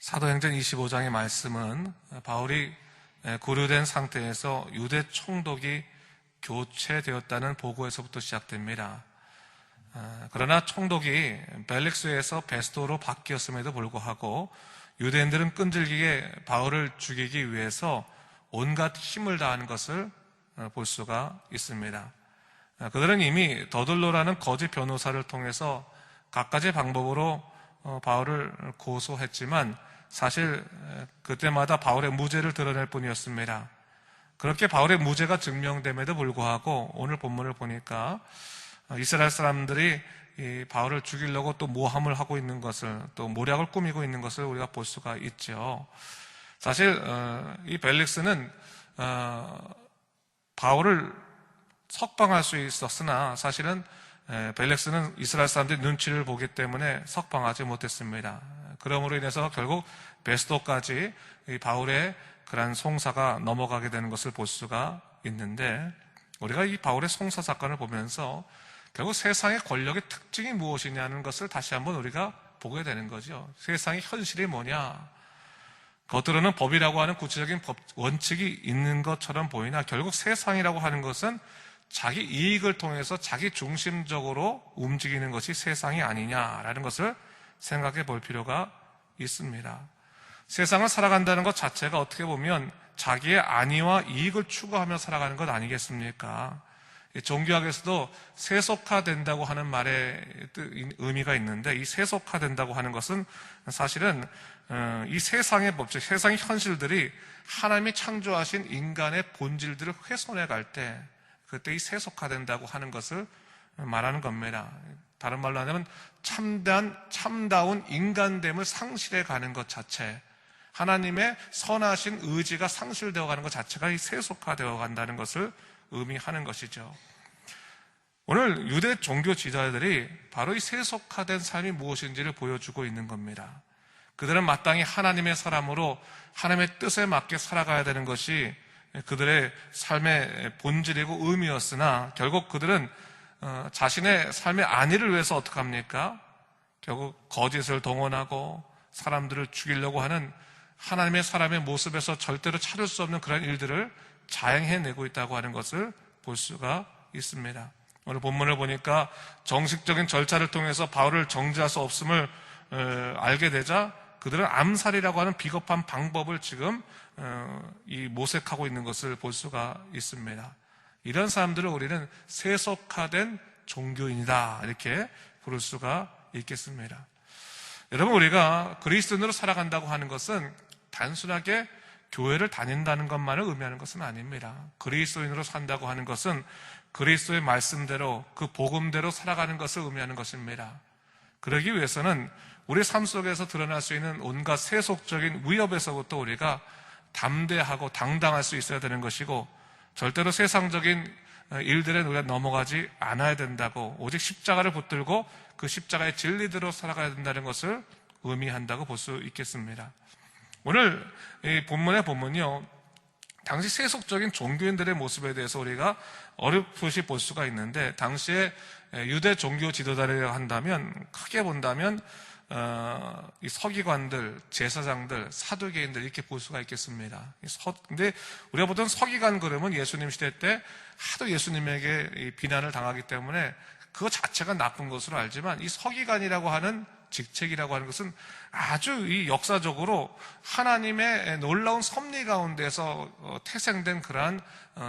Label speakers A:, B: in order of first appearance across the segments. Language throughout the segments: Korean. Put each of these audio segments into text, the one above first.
A: 사도행전 25장의 말씀은 바울이 고려된 상태에서 유대 총독이 교체되었다는 보고에서부터 시작됩니다. 그러나 총독이 벨릭스에서 베스도로 바뀌었음에도 불구하고 유대인들은 끈질기게 바울을 죽이기 위해서 온갖 힘을 다하는 것을 볼 수가 있습니다. 그들은 이미 더둘로라는 거짓 변호사를 통해서 갖가지 방법으로 바울을 고소했지만 사실 그때마다 바울의 무죄를 드러낼 뿐이었습니다. 그렇게 바울의 무죄가 증명됨에도 불구하고 오늘 본문을 보니까 이스라엘 사람들이 이 바울을 죽이려고 또 모함을 하고 있는 것을, 또 모략을 꾸미고 있는 것을 우리가 볼 수가 있죠. 사실 이 벨릭스는 바울을 석방할 수 있었으나 사실은 벨릭스는 이스라엘 사람들의 눈치를 보기 때문에 석방하지 못했습니다. 그러므로 인해서 결국 베스도까지 이 바울의 그러한 송사가 넘어가게 되는 것을 볼 수가 있는데, 우리가 이 바울의 송사 사건을 보면서 결국 세상의 권력의 특징이 무엇이냐는 것을 다시 한번 우리가 보게 되는 거죠. 세상의 현실이 뭐냐? 겉으로는 법이라고 하는 구체적인 법 원칙이 있는 것처럼 보이나 결국 세상이라고 하는 것은 자기 이익을 통해서 자기 중심적으로 움직이는 것이 세상이 아니냐라는 것을 생각해 볼 필요가 있습니다. 세상을 살아간다는 것 자체가 어떻게 보면 자기의 안위와 이익을 추구하며 살아가는 것 아니겠습니까? 종교학에서도 세속화된다고 하는 말의 의미가 있는데, 이 세속화된다고 하는 것은 사실은 이 세상의 법칙, 세상의 현실들이 하나님이 창조하신 인간의 본질들을 훼손해 갈 때, 그때 이 세속화된다고 하는 것을 말하는 겁니다. 다른 말로 하면 참다운 인간됨을 상실해 가는 것 자체, 하나님의 선하신 의지가 상실되어 가는 것 자체가 이 세속화되어 간다는 것을 의미하는 것이죠. 오늘 유대 종교 지도자들이 바로 이 세속화된 삶이 무엇인지를 보여주고 있는 겁니다. 그들은 마땅히 하나님의 사람으로 하나님의 뜻에 맞게 살아가야 되는 것이 그들의 삶의 본질이고 의미였으나, 결국 그들은 자신의 삶의 안위를 위해서 어떻게 합니까? 결국 거짓을 동원하고 사람들을 죽이려고 하는 하나님의 사람의 모습에서 절대로 찾을 수 없는 그런 일들을 자행해내고 있다고 하는 것을 볼 수가 있습니다. 오늘 본문을 보니까 정식적인 절차를 통해서 바울을 정죄할 수 없음을 알게 되자 그들은 암살이라고 하는 비겁한 방법을 지금 모색하고 있는 것을 볼 수가 있습니다. 이런 사람들을 우리는 세속화된 종교인이다, 이렇게 부를 수가 있겠습니다. 여러분, 우리가 그리스도인으로 살아간다고 하는 것은 단순하게 교회를 다닌다는 것만을 의미하는 것은 아닙니다. 그리스도인으로 산다고 하는 것은 그리스도의 말씀대로, 그 복음대로 살아가는 것을 의미하는 것입니다. 그러기 위해서는 우리 삶 속에서 드러날 수 있는 온갖 세속적인 위협에서부터 우리가 담대하고 당당할 수 있어야 되는 것이고, 절대로 세상적인 일들에 우리가 넘어가지 않아야 된다고, 오직 십자가를 붙들고 그 십자가의 진리대로 살아가야 된다는 것을 의미한다고 볼 수 있겠습니다. 오늘 이 본문은요, 당시 세속적인 종교인들의 모습에 대해서 우리가 어렴풋이 볼 수가 있는데, 당시에 유대 종교 지도자라고 한다면, 크게 본다면 이 서기관들, 제사장들, 사두개인들, 이렇게 볼 수가 있겠습니다. 근데 우리가 보던 서기관 그러면 예수님 시대 때 하도 예수님에게 비난을 당하기 때문에 그거 자체가 나쁜 것으로 알지만, 이 서기관이라고 하는 직책이라고 하는 것은 아주 이 역사적으로 하나님의 놀라운 섭리 가운데서 태생된 그러한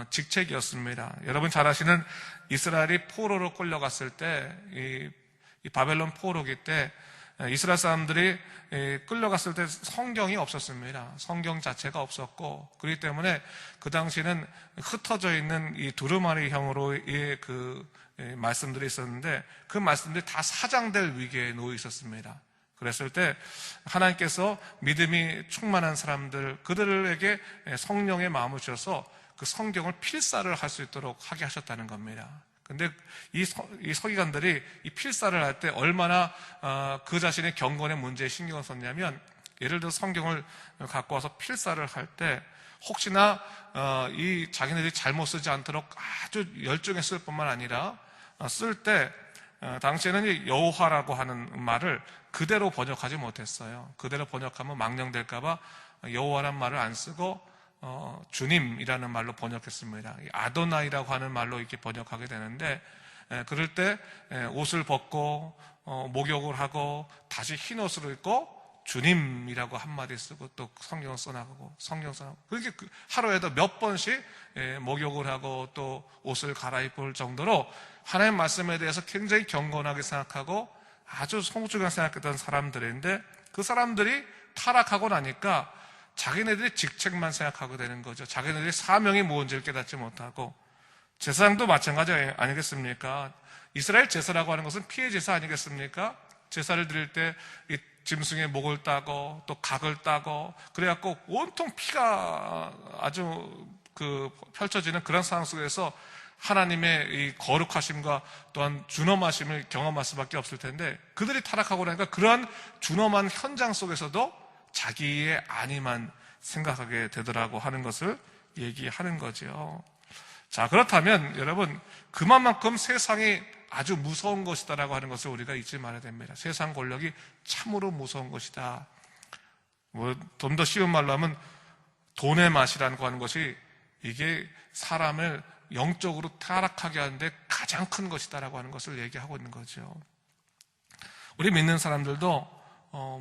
A: 직책이었습니다. 여러분 잘 아시는 이스라엘이 포로로 끌려갔을 때, 이 바벨론 포로기 때 이스라엘 사람들이 끌려갔을 때 성경이 없었습니다. 성경 자체가 없었고, 그렇기 때문에 그 당시에는 흩어져 있는 이 두루마리형으로의 그 말씀들이 있었는데, 그 말씀들이 다 사장될 위기에 놓여 있었습니다. 그랬을 때 하나님께서 믿음이 충만한 사람들, 그들에게 성령의 마음을 주셔서 그 성경을 필사를 할 수 있도록 하게 하셨다는 겁니다. 근데 이 서기관들이 이 필사를 할 때 얼마나 그 자신의 경건의 문제에 신경을 썼냐면, 예를 들어 성경을 갖고 와서 필사를 할 때 혹시나 이 자기네들이 잘못 쓰지 않도록 아주 열정했을 뿐만 아니라, 쓸 때 당시에는 여호와라고 하는 말을 그대로 번역하지 못했어요. 그대로 번역하면 망령될까봐 여호와란 말을 안 쓰고 주님이라는 말로 번역했습니다. 아도나이라고 하는 말로 이렇게 번역하게 되는데, 그럴 때 옷을 벗고 목욕을 하고 다시 흰 옷을 입고 주님이라고 한마디 쓰고 또 성경을 써나가고 그렇게 하루에도 몇 번씩 목욕을 하고 또 옷을 갈아입을 정도로 하나님의 말씀에 대해서 굉장히 경건하게 생각하고 아주 소중하게 생각했던 사람들인데, 그 사람들이 타락하고 나니까 자기네들이 직책만 생각하게 되는 거죠. 자기네들이 사명이 무엇인지를 깨닫지 못하고, 제사장도 마찬가지 아니겠습니까? 이스라엘 제사라고 하는 것은 피해 제사 아니겠습니까? 제사를 드릴 때 이 짐승의 목을 따고 또 각을 따고 그래갖고 온통 피가 아주 펼쳐지는 그런 상황 속에서 하나님의 이 거룩하심과 또한 준엄하심을 경험할 수밖에 없을 텐데, 그들이 타락하고 나니까 그러한 준엄한 현장 속에서도 자기의 안위만 생각하게 되더라고 하는 것을 얘기하는 거죠. 자, 그렇다면 여러분, 그만큼 세상이 아주 무서운 것이다라고 하는 것을 우리가 잊지 말아야 됩니다. 세상 권력이 참으로 무서운 것이다. 좀 더 쉬운 말로 하면 돈의 맛이라고 하는 것이 이게 사람을 영적으로 타락하게 하는데 가장 큰 것이다라고 하는 것을 얘기하고 있는 거죠. 우리 믿는 사람들도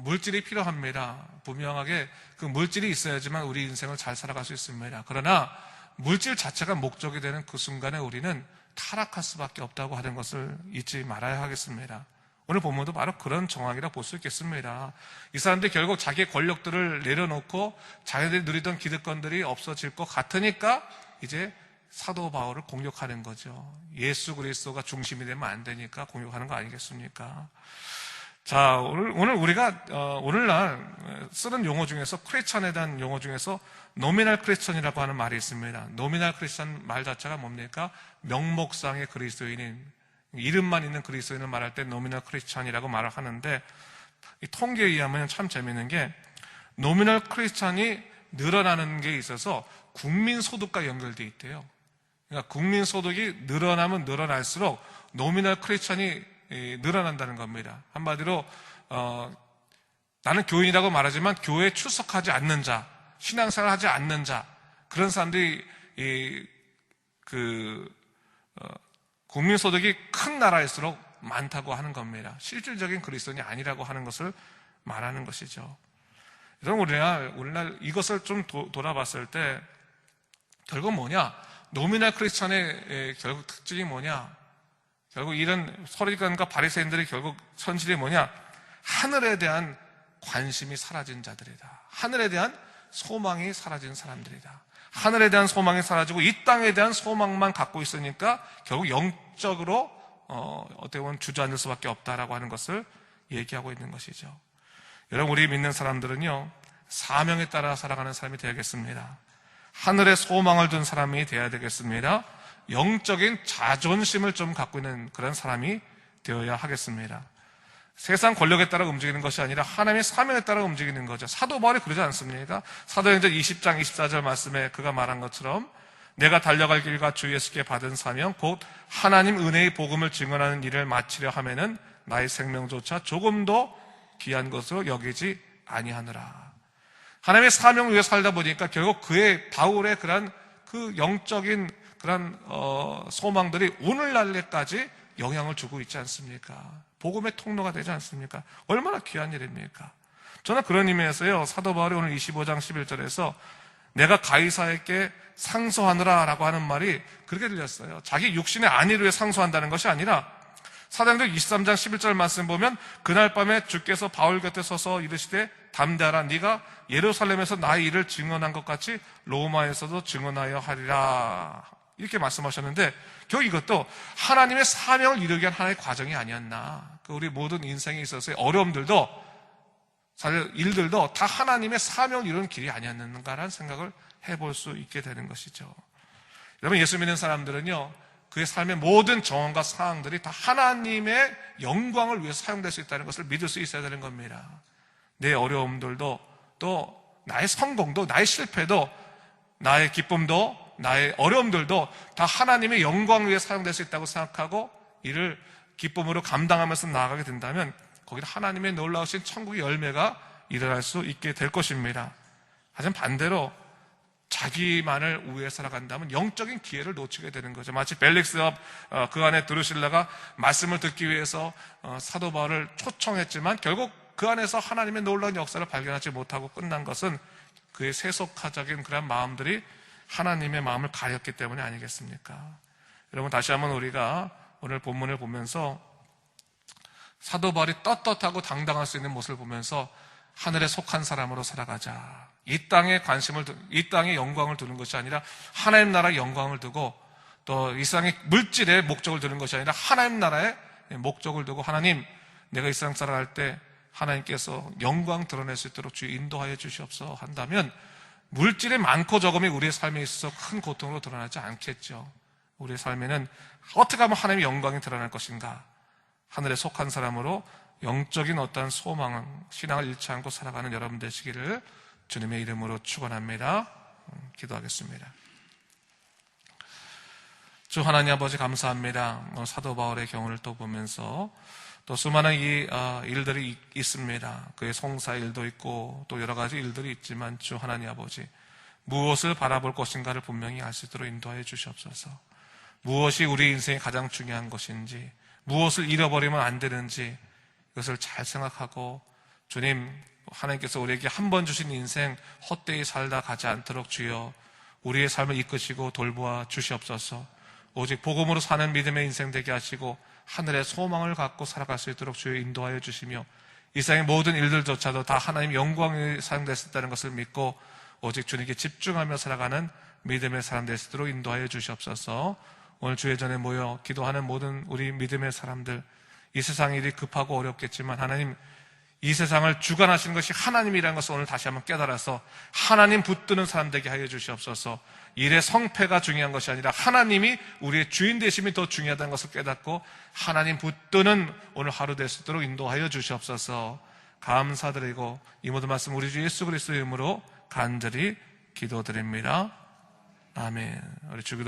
A: 물질이 필요합니다. 분명하게 그 물질이 있어야지만 우리 인생을 잘 살아갈 수 있습니다. 그러나 물질 자체가 목적이 되는 그 순간에 우리는 타락할 수밖에 없다고 하는 것을 잊지 말아야 하겠습니다. 오늘 본문도 바로 그런 정황이라 볼 수 있겠습니다. 이 사람들이 결국 자기의 권력들을 내려놓고 자기들이 누리던 기득권들이 없어질 것 같으니까 이제 사도 바울을 공격하는 거죠. 예수 그리스도가 중심이 되면 안 되니까 공격하는 거 아니겠습니까? 자, 오늘 우리가 오늘날 쓰는 용어 중에서 크리스천에 대한 용어 중에서 노미널 크리스천이라고 하는 말이 있습니다. 노미널 크리스천 말 자체가 뭡니까? 명목상의 그리스도인인, 이름만 있는 그리스도인을 말할 때 노미널 크리스천이라고 말을 하는데, 이 통계에 의하면 참 재밌는 게 노미널 크리스천이 늘어나는 게 있어서 국민 소득과 연결돼 있대요. 그러니까 국민 소득이 늘어나면 늘어날수록 노미널 크리스천이 늘어난다는 겁니다. 한마디로 나는 교인이라고 말하지만 교회에 출석하지 않는 자, 신앙생활 하지 않는 자, 그런 사람들이 국민소득이 큰 나라일수록 많다고 하는 겁니다. 실질적인 그리스도인이 아니라고 하는 것을 말하는 것이죠. 여러분, 오늘날 이것을 좀 돌아봤을 때 결국 뭐냐? 노미널 크리스천의 결국 특징이 뭐냐? 결국 이런 서리관과 바리새인들이 결국 현실이 뭐냐? 하늘에 대한 관심이 사라진 자들이다. 하늘에 대한 소망이 사라진 사람들이다. 하늘에 대한 소망이 사라지고 이 땅에 대한 소망만 갖고 있으니까 결국 영적으로 어떻게 보면 주저앉을 수밖에 없다라고 하는 것을 얘기하고 있는 것이죠. 여러분, 우리 믿는 사람들은요, 사명에 따라 살아가는 사람이 되야겠습니다. 하늘에 소망을 둔 사람이 되어야 되겠습니다. 영적인 자존심을 좀 갖고 있는 그런 사람이 되어야 하겠습니다. 세상 권력에 따라 움직이는 것이 아니라 하나님의 사명에 따라 움직이는 거죠. 사도 바울이 그러지 않습니까? 사도행전 20장 24절 말씀에 그가 말한 것처럼 내가 달려갈 길과 주 예수께 받은 사명 곧 하나님 은혜의 복음을 증언하는 일을 마치려 하면은 나의 생명조차 조금도 귀한 것으로 여기지 아니하느라. 하나님의 사명 위에 살다 보니까 결국 바울의 그런 그 영적인 그런 소망들이 오늘날에까지 영향을 주고 있지 않습니까? 복음의 통로가 되지 않습니까? 얼마나 귀한 일입니까? 저는 그런 의미에서요, 사도 바울이 오늘 25장 11절에서 내가 가이사에게 상소하느라 라고 하는 말이 그렇게 들렸어요. 자기 육신의 안위를 위해 상소한다는 것이 아니라 사도행전 23장 11절 말씀 보면 그날 밤에 주께서 바울 곁에 서서 이르시되 담대하라 네가 예루살렘에서 나의 일을 증언한 것 같이 로마에서도 증언하여 하리라 이렇게 말씀하셨는데 결국 이것도 하나님의 사명을 이루기 위한 하나의 과정이 아니었나. 우리 모든 인생에 있어서의 어려움들도 사실 일들도 다 하나님의 사명을 이루는 길이 아니었는가라는 생각을 해볼 수 있게 되는 것이죠. 여러분, 예수 믿는 사람들은요, 그의 삶의 모든 정황과 상황들이 다 하나님의 영광을 위해 사용될 수 있다는 것을 믿을 수 있어야 되는 겁니다. 내 어려움들도 또 나의 성공도 나의 실패도 나의 기쁨도 나의 어려움들도 다 하나님의 영광을 위해 사용될 수 있다고 생각하고 이를 기쁨으로 감당하면서 나아가게 된다면 거기는 하나님의 놀라우신 천국의 열매가 일어날 수 있게 될 것입니다. 하지만 반대로 자기만을 우위에 살아간다면 영적인 기회를 놓치게 되는 거죠. 마치 벨릭스와 그 안에 드루실라가 말씀을 듣기 위해서 사도 바울을 초청했지만 결국 그 안에서 하나님의 놀라운 역사를 발견하지 못하고 끝난 것은 그의 세속화적인 그런 마음들이 하나님의 마음을 가렸기 때문에 아니겠습니까? 여러분, 다시 한번 우리가 오늘 본문을 보면서 사도 바울이 떳떳하고 당당할 수 있는 모습을 보면서 하늘에 속한 사람으로 살아가자. 이 땅에 이 땅에 영광을 두는 것이 아니라 하나님 나라의 영광을 두고, 또 이 세상의 물질의 목적을 두는 것이 아니라 하나님 나라의 목적을 두고, 하나님, 내가 이 세상 살아갈 때 하나님께서 영광 드러낼 수 있도록 주 인도하여 주시옵소서 한다면 물질의 많고 적음이 우리의 삶에 있어서 큰 고통으로 드러나지 않겠죠. 우리의 삶에는 어떻게 하면 하나님의 영광이 드러날 것인가? 하늘에 속한 사람으로 영적인 어떠한 소망, 신앙을 잃지 않고 살아가는 여러분 되시기를 주님의 이름으로 축원합니다. 기도하겠습니다. 주 하나님 아버지 감사합니다. 사도 바울의 경우를 또 보면서 또 수많은 일들이 있습니다. 그의 송사 일도 있고 또 여러 가지 일들이 있지만 주 하나님 아버지, 무엇을 바라볼 것인가를 분명히 알 수 있도록 인도하여 주시옵소서. 무엇이 우리 인생에 가장 중요한 것인지, 무엇을 잃어버리면 안 되는지 이것을 잘 생각하고, 주님, 하나님께서 우리에게 한 번 주신 인생 헛되이 살다 가지 않도록 주여 우리의 삶을 이끄시고 돌보아 주시옵소서. 오직 복음으로 사는 믿음의 인생 되게 하시고 하늘의 소망을 갖고 살아갈 수 있도록 주여 인도하여 주시며, 이 세상의 모든 일들조차도 다 하나님 영광이 사용됐다는 것을 믿고 오직 주님께 집중하며 살아가는 믿음의 사람 될 수 있도록 인도하여 주시옵소서. 오늘 주의 전에 모여 기도하는 모든 우리 믿음의 사람들, 이 세상 일이 급하고 어렵겠지만 하나님, 이 세상을 주관하시는 것이 하나님이라는 것을 오늘 다시 한번 깨달아서 하나님 붙드는 사람 되게 하여 주시옵소서. 일의 성패가 중요한 것이 아니라 하나님이 우리의 주인 되심이 더 중요하다는 것을 깨닫고 하나님 붙드는 오늘 하루 될 수 있도록 인도하여 주시옵소서. 감사드리고 이 모든 말씀 우리 주 예수 그리스도의 이름으로 간절히 기도드립니다. 아멘. 우리 주기도